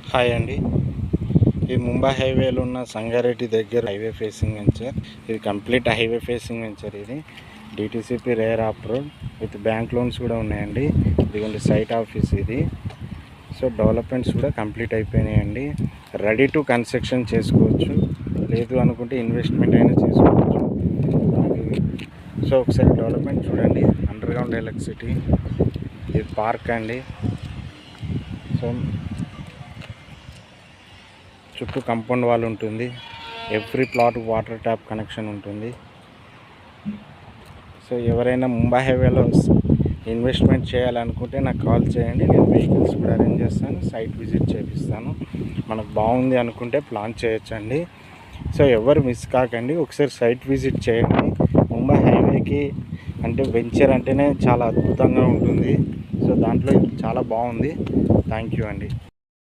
Hi అండి. ఇది ముంబై హైవేలో ఉన్న సంగారెడ్డి దగ్గర హైవే ఫేసింగ్ వెంచర్. ఇది కంప్లీట్ హైవే ఫేసింగ్ వెంచర్. ఇది DTCP rare approved with bank loans కూడా ఉన్నాయండి. ఇదిగోండి సైట్ ఆఫీస్ ఇది. సో డెవలప్మెంట్స్ కూడా కంప్లీట్ అయిపోయినాయండి. రెడీ టు కన్స్ట్రక్షన్ చేసుకోవచ్చు, లేదు అనుకుంటే ఇన్వెస్ట్మెంట్ అయినా చేసుకోవచ్చు. సో ఒకసారి డెవలప్మెంట్ చూడండి. అండర్ గ్రౌండ్ ఎలక్ట్రిసిటీ, ఇది పార్క్ అండి. సో చుట్టూ కాంపౌండ్ వాల్ ఉంటుంది. Every plot water tap connection ఉంటుంది. సో ఎవరైనా ముంబై హైవేలో ఇన్వెస్ట్మెంట్ చేయాలనుకుంటే నాకు కాల్ చేయండి. నేను వెహికల్స్ కూడా అరేంజ్ చేస్తాను, సైట్ విజిట్ చేపిస్తాను. మనకు బాగుంది అనుకుంటే ప్లాన్ చేయొచ్చండి. సో ఎవరు మిస్ కాకండి, ఒకసారి సైట్ విజిట్ చేయండి. ముంబై హైవేకి అంటే వెంచర్ అంటేనే చాలా అద్భుతంగా ఉంటుంది. సో దాంట్లో చాలా బాగుంది. థ్యాంక్ యూ అండి.